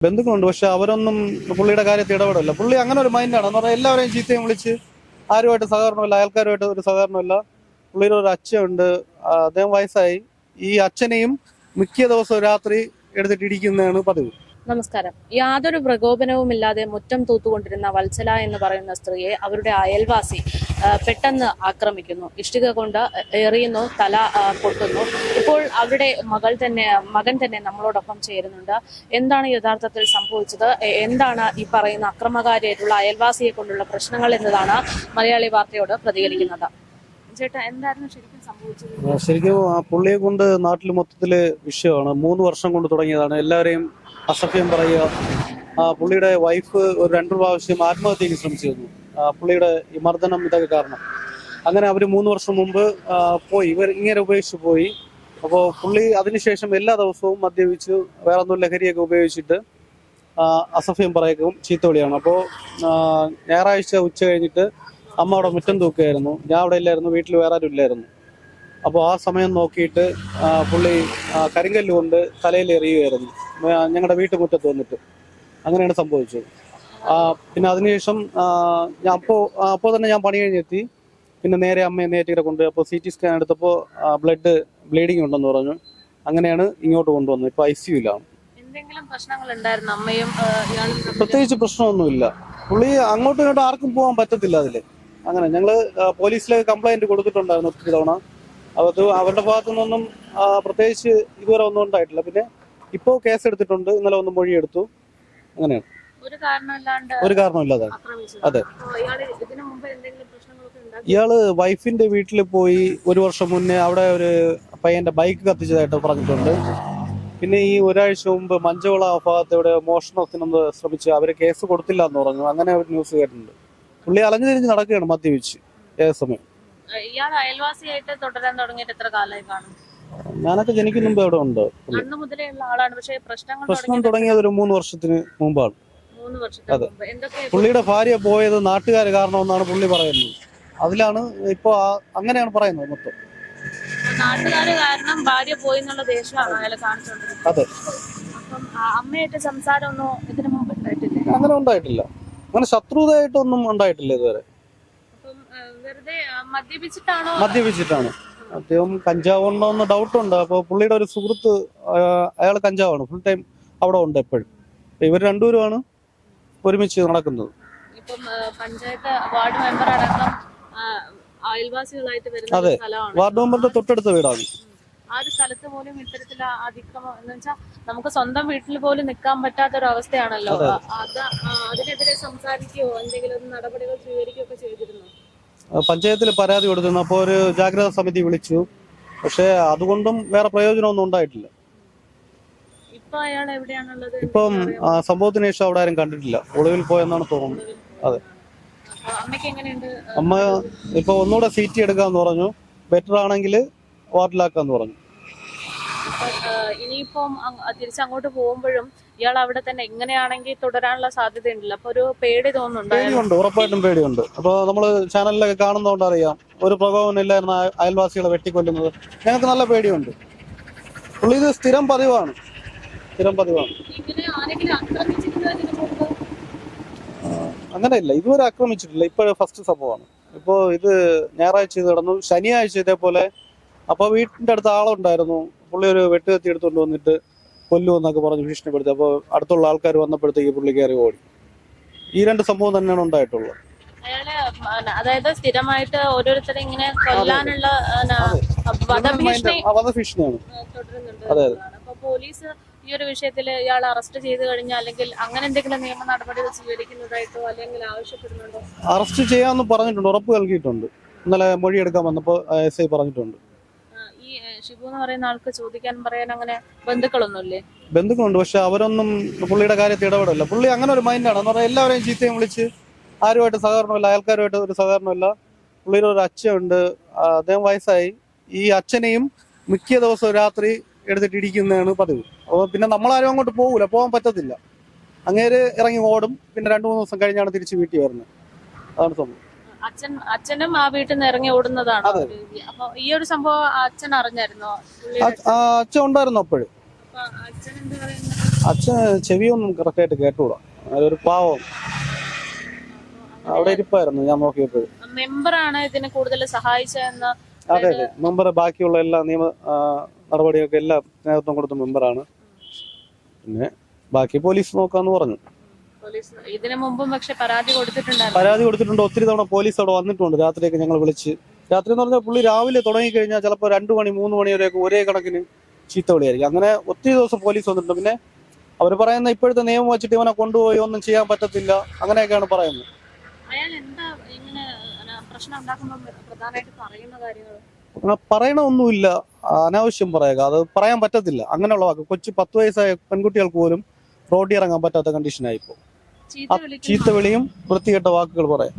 ബന്ധുക്കളുണ്ട്, പക്ഷെ അവരൊന്നും പുള്ളിയുടെ കാര്യത്തിൽ ഇടപെടില്ല. പുള്ളി അങ്ങനെ ഒരു മൈൻഡാണ് എന്ന് പറഞ്ഞാൽ എല്ലാവരെയും ചീത്തയും വിളിച്ച് ആരുമായിട്ട് സഹകരണമില്ല, അയൽക്കാരുമായിട്ട് ഒരു സഹകരണമില്ല. പുള്ളിയുടെ ഒരു അച്ഛനുണ്ട്, അദ്ദേഹം വയസ്സായി. ഈ അച്ഛനെയും മിക്ക ദിവസവും രാത്രി എടുത്തിട്ട് ഇടിക്കുന്നതാണ് പതിവ്. നമസ്കാരം. യാതൊരു പ്രകോപനവുമില്ലാതെ മുറ്റം തൂത്തുകൊണ്ടിരുന്ന വത്സല എന്ന് പറയുന്ന സ്ത്രീയെ അവരുടെ അയൽവാസി പെട്ടെന്ന് ആക്രമിക്കുന്നു, ഇഷ്ടിക കൊണ്ട് എറിയുന്നു, തല പൊട്ടുന്നു. ഇപ്പോൾ അവരുടെ മകൻ തന്നെ നമ്മളോടൊപ്പം ചേരുന്നുണ്ട്. എന്താണ് യഥാർത്ഥത്തിൽ സംഭവിച്ചത്, എന്താണ് ഈ പറയുന്ന അക്രമകാരിയായിട്ടുള്ള അയൽവാസിയെ കൊണ്ടുള്ള പ്രശ്നങ്ങൾ എന്നതാണ് മലയാളി വാർത്തയോട് പ്രതികരിക്കുന്നത്. ചേട്ടാ, എന്തായിരുന്നു ശരിക്കും സംഭവിച്ചത്? ശരിക്കും പുള്ളിയെ കൊണ്ട് നാട്ടിൽ മൊത്തത്തില് വിഷയമാണ്. 3 വർഷം കൊണ്ട് തുടങ്ങിയതാണ്. എല്ലാവരെയും അസഭ്യം പറയുക. പുള്ളിയുടെ വൈഫ് ഒരു 2 പ്രാവശ്യം ആത്മഹത്യക്ക് ശ്രമിച്ചിരുന്നു. പുള്ളിയുടെ ഈ മർദ്ദനം ഇതൊക്കെ കാരണം. അങ്ങനെ അവർ 3 വർഷം മുമ്പ് പോയി, ഇങ്ങനെ ഉപേക്ഷിച്ച് പോയി. അപ്പോൾ പുള്ളി അതിനുശേഷം എല്ലാ ദിവസവും മദ്യപിച്ച് വേറെ ഒന്നും ലഹരിയൊക്കെ ഉപയോഗിച്ചിട്ട് അസഭ്യം പറയക്കും, ചീത്തവിളിയാണ്. അപ്പോൾ ഞായറാഴ്ച ഉച്ച കഴിഞ്ഞിട്ട് അമ്മ അവിടെ മുറ്റം തൂക്കുകയായിരുന്നു. ഞാൻ അവിടെ ഇല്ലായിരുന്നു, വീട്ടിൽ വേറെ ആരും ഇല്ലായിരുന്നു. അപ്പോൾ ആ സമയം നോക്കിയിട്ട് പുള്ളി കരിങ്കല്ല് കൊണ്ട് തലയിൽ എറിയുകയായിരുന്നു, ഞങ്ങളുടെ വീട്ടുമുറ്റത്ത് വന്നിട്ട്. അങ്ങനെയാണ് സംഭവിച്ചത്. പിന്നെ അതിനുശേഷം ഞാൻ അപ്പോൾ തന്നെ ഞാൻ പണി കഴിഞ്ഞെത്തി. പിന്നെ നേരെ അമ്മയെ നേറ്റിട്ട് കൊണ്ട്, അപ്പോൾ CT സ്കാൻ എടുത്തപ്പോൾ ബ്ലീഡിങ് ഉണ്ടെന്ന് പറഞ്ഞു. അങ്ങനെയാണ് ഇങ്ങോട്ട് കൊണ്ടുവന്നത്. ഇപ്പോൾ ICUലാണ്. എന്തെങ്കിലും പ്രശ്നങ്ങൾ ഉണ്ടായിരുന്നു അമ്മയും പ്രത്യേകിച്ച് പ്രശ്നമൊന്നുമില്ല. പുള്ളി അങ്ങോട്ടും ഇങ്ങോട്ടും ആർക്കും പോകാൻ പറ്റത്തില്ല അതിൽ. അങ്ങനെ ഞങ്ങൾ പോലീസിലേക്ക് കംപ്ലൈന്റ് കൊടുത്തിട്ടുണ്ടായിരുന്നു ഒത്തിരി തവണ. അത് അവരുടെ ഭാഗത്തു നിന്നൊന്നും പ്രത്യേകിച്ച് ഇതുവരെ ഒന്നും ഉണ്ടായിട്ടില്ല. പിന്നെ ഇപ്പോൾ കേസ് എടുത്തിട്ടുണ്ട്, ഇന്നലെ ഒന്ന് മൊഴിയെടുത്തു. അങ്ങനെയാണ്, ഒരു കാരണമില്ലാതെ. അതെ, ഇയാള് വൈഫിന്റെ വീട്ടിൽ പോയി 1 വർഷം മുന്നേ അവിടെ ഒരു പയ്യന്റെ ബൈക്ക് കത്തിച്ചതായിട്ട് പറഞ്ഞിട്ടുണ്ട്. പിന്നെ ഈ ഒരാഴ്ച മുമ്പ് മഞ്ചവള ഭാഗത്ത് ഇവിടെ മോഷണത്തിനൊന്ന് ശ്രമിച്ച് അവര് കേസ് കൊടുത്തില്ല എന്ന് പറഞ്ഞു. അങ്ങനെ ഒരു ന്യൂസ് കേട്ടിട്ടുണ്ട്. പുള്ളി അലഞ്ഞു തിരിഞ്ഞ് നടക്കുകയാണ് മദ്യപിച്ച് ഏത് സമയം. ഞാനൊക്കെ ജനിക്കുന്ന മുമ്പ് അവിടെ ഉണ്ട്. പ്രശ്നം തുടങ്ങിയത് ഒരു 3 വർഷത്തിന് മുമ്പാണ്. അതെ, പുള്ളിയുടെ ഭാര്യ പോയത് നാട്ടുകാർ കാരണമെന്നാണ് പുള്ളി പറയുന്നത്. അതിലാണ് ഇപ്പൊ അങ്ങനെയാണ് പറയുന്നത് മൊത്തം. നാട്ടുകാര് കാരണം ഭാര്യ പോയി എന്നുള്ള ദേഷ്യമാണ് അയാൾ കാണിച്ചുകൊണ്ടിരിക്കുന്നത്. അതെ, അമ്മയായിട്ട് സംസാരമൊന്നും ഇതിനു മുമ്പ് ഉണ്ടായിട്ടില്ല. അങ്ങനെ ഉണ്ടായിട്ടില്ല. അങ്ങനെ ശത്രുതയായിട്ടൊന്നും ഉണ്ടായിട്ടില്ല ഇതുവരെ. മദ്യപിച്ചിട്ടാണ്. അദ്ദേഹം കഞ്ചാവ് ഉണ്ടോ എന്ന് ഡൗട്ടുണ്ട്. അപ്പോൾ പുള്ളിയുടെ ഒരു സുഹൃത്ത്, അയാൾ കഞ്ചാവാണ്, ഫുൾ ടൈം അവിടെ ഉണ്ട് എപ്പോഴും. ഇവർ രണ്ടുപേരുമാണ് ഒരുമിച്ച് നടക്കുന്നത്. പഞ്ചായത്ത് വാർഡ് മെമ്പർ അടക്കം അയൽവാസികളായിട്ട് അതെ, വാർഡ് മെമ്പറിന്റെ തൊട്ടടുത്ത വീടാണ്. ആ ഒരു സ്ഥലത്ത് പോലും ഇത്തരത്തിലുള്ള അതിക്രമം എന്ന് വെച്ചാൽ നമുക്ക് സ്വന്തം വീട്ടിൽ പോലും നിൽക്കാൻ പറ്റാത്തൊരവസ്ഥയാണല്ലോ. അതിനെതിരെ സംസാരിക്കുകയോ എന്തെങ്കിലും നടപടികൾ സ്വീകരിക്കുകയോ ഒക്കെ ചെയ്തിരുന്നു? പഞ്ചായത്തിൽ പരാതി കൊടുത്തിരുന്നു. അപ്പോൾ ഒരു ജാഗ്രതാ സമിതി വിളിച്ചു. പക്ഷെ അതുകൊണ്ടും വേറെ പ്രയോജനമൊന്നും ഉണ്ടായിട്ടില്ല. ഇപ്പം സംഭവത്തിന് ശേഷം അവിടെ ആരും കണ്ടിട്ടില്ല. ഒളിവിൽ പോയെന്നാണ് തോന്നുന്നത്. അതെ, അമ്മ ഇപ്പൊ ഒന്നുകൂടെ CT എടുക്കാന്ന് പറഞ്ഞു. ബെറ്റർ ആണെങ്കിൽ വാർഡിലാക്കാന്ന് പറഞ്ഞു. ഇനിയിപ്പം തിരിച്ചങ്ങോട്ട് പോകുമ്പോഴും ഇയാൾ അവിടെ തന്നെ എങ്ങനെയാണെങ്കിൽ തുടരാനുള്ള സാധ്യതയുണ്ടല്ലോ. അപ്പൊ ഒരു പേടി തോന്നുന്നുണ്ട്. പേടിയുണ്ട്, ഉറപ്പായിട്ടും പേടിയുണ്ട്. അപ്പൊ നമ്മള് ചാനലിലൊക്കെ കാണുന്നതുകൊണ്ട് അറിയാം, ഒരു പ്രകോപനം ഇല്ലായിരുന്ന അയൽവാസികളെ വെട്ടിക്കൊല്ലുന്നത്. ഞങ്ങൾക്ക് നല്ല പേടിയുണ്ട്. പുള്ളി ഇത് സ്ഥിരം പതിവാണ്. അങ്ങനെയില്ല, ഇതുവരെ ആക്രമിച്ചിട്ടില്ല. ഇപ്പോഴും ഫസ്റ്റ് സംഭവമാണ്. ഇപ്പോ ഇത് ഞായറാഴ്ച നടന്നു, ശനിയാഴ്ച ഇതേപോലെ. അപ്പൊ വീട്ടിന്റെ അടുത്ത് ആളുണ്ടായിരുന്നു. പുള്ളി ഒരു വെട്ടുകത്തി എടുത്തുകൊണ്ട് വന്നിട്ട് കൊല്ലുമെന്നൊക്കെ പറഞ്ഞ് ഭീഷണിപ്പെടുത്തി. അപ്പോൾ അടുത്തുള്ള ആൾക്കാർ വന്നപ്പോഴത്തേക്ക് പുള്ളി കയറി ഓടി. ഈ 2 സംഭവം തന്നെയാണ് ഉണ്ടായിട്ടുള്ളത്. അതായത് സ്ഥിരമായിട്ട് ഓരോരുത്തരെ ഇങ്ങനെ കൊല്ലാനുള്ള വധഭീഷണിയാണ്. അതെ, അപ്പൊ പോലീസ് ഈ ഒരു വിഷയത്തിൽ ഇയാൾ അറസ്റ്റ് ചെയ്ത് കഴിഞ്ഞാൽ അല്ലെങ്കിൽ അങ്ങനെ എന്തെങ്കിലും നിയമ നടപടികൾ സ്വീകരിക്കുന്നതായിട്ടോ അല്ലെങ്കിൽ ആവശ്യപ്പെടുന്നുണ്ടോ? അറസ്റ്റ് ചെയ്യാമെന്ന് പറഞ്ഞിട്ടുണ്ട്, ഉറപ്പ് നൽകിയിട്ടുണ്ട്. ഇന്നലെ മൊഴിയെടുക്കാൻ വന്നപ്പോൾ SI പറഞ്ഞിട്ടുണ്ട്. ഈ ഷിബു എന്ന് പറയുന്ന ആൾക്ക് ചോദിക്കാൻ പറയാൻ അങ്ങനെ ബന്ധുക്കളൊന്നുമില്ലേ? ബന്ധുക്കളുണ്ട്, പക്ഷെ അവരൊന്നും പുള്ളിയുടെ കാര്യത്തിൽ ഇടപെടില്ല. പുള്ളി അങ്ങനെ ഒരു മൈൻഡാണ് എന്ന് പറഞ്ഞാൽ എല്ലാവരെയും ചീത്തയും വിളിച്ച് ആരുമായിട്ട് സഹകരണമില്ല, അയൽക്കാരുമായിട്ട് ഒരു സഹകരണമില്ല. പുള്ളിയുടെ ഒരു അച്ഛനുണ്ട്, അദ്ദേഹം വയസ്സായി. ഈ അച്ഛനെയും മിക്ക ദിവസവും രാത്രി എടുത്തിട്ട് ഇടിക്കുന്നതാണ് പതിവ്. അപ്പോൾ പിന്നെ നമ്മളാരും അങ്ങോട്ട് പോകാൻ പറ്റത്തില്ല. അങ്ങേര് ഇറങ്ങി ഓടും. പിന്നെ 2-3 ദിവസം കഴിഞ്ഞാണ് തിരിച്ച് വീട്ടിൽ വരുന്നത്. അതാണ് സംഭവം. അച്ഛനും ആ വീട്ടിൽ നിന്ന് ഇറങ്ങി ഓടുന്നതാണ്. അപ്പൊ ഈ ഒരു സംഭവം അച്ഛൻ അറിഞ്ഞായിരുന്നോ? അച്ഛൻ ഉണ്ടായിരുന്നു അപ്പോഴും. അച്ഛൻ എന്ത് പറയുന്നു? അച്ഛന് ചെവിയൊന്നും കറക്റ്റായിട്ട് കേട്ടുകൂടാ. അതൊരു പാവം അവിടെ ഇരിപ്പായിരുന്നു ഞാൻ നോക്കിയപ്പോൾ. മെമ്പറാണ് ഇതിന് കൂടുതൽ സഹായിച്ചതെന്ന്. അതെ അതെ, മെമ്പർ ബാക്കിയുള്ള എല്ലാ നിയമ നടപടിയൊക്കെ എല്ലാം നേതൃത്വം കൊടുത്ത മെമ്പറാണ്. പിന്നെ ബാക്കി പോലീസ് നോക്കാന്ന് പറഞ്ഞു. പോലീസ് ഇതിനു മുമ്പും പക്ഷെ പരാതി കൊടുത്തിട്ടുണ്ടായിരുന്നു. പരാതി കൊടുത്തിട്ടുണ്ട്. ഒത്തിരി തവണ പോലീസ് അവിടെ വന്നിട്ടുണ്ട്. രാത്രിയൊക്കെ ഞങ്ങൾ വിളിച്ച്, രാത്രി എന്ന് പറഞ്ഞാൽ പുള്ളി രാവിലെ തുടങ്ങിക്കഴിഞ്ഞാൽ ചിലപ്പോൾ 2 മണി 3 മണി വരെയൊക്കെ ഒരേ കണക്കിന് ചീത്ത വിളിയായിരിക്കും. അങ്ങനെ ഒത്തിരി ദിവസം പോലീസ് വന്നിട്ടുണ്ട്. പിന്നെ അവർ പറയുന്ന ഇപ്പോഴത്തെ നിയമം വെച്ചിട്ട് ഇവനെ കൊണ്ടുപോയി ഒന്നും ചെയ്യാൻ പറ്റത്തില്ല, അങ്ങനെയൊക്കെയാണ് പറയുന്നത്. അയാൾ എന്താ ഇങ്ങനെ പ്രശ്നം ഉണ്ടാക്കുമ്പോൾ പ്രധാനമായിട്ട് പറയുന്ന കാര്യങ്ങൾ? അങ്ങനെ പറയണമൊന്നുമില്ല, അനാവശ്യം പറയുക, അത് പറയാൻ പറ്റത്തില്ല. അങ്ങനെയുള്ള വാക്ക് കൊച്ചു 10 വയസ്സായ പെൺകുട്ടികൾക്ക് പോലും റോഡിൽ ഇറങ്ങാൻ പറ്റാത്ത കണ്ടീഷനായിപ്പോ. ചീത്ത വിളിയും വൃത്തികെട്ട വാക്കുകൾ പറയാം.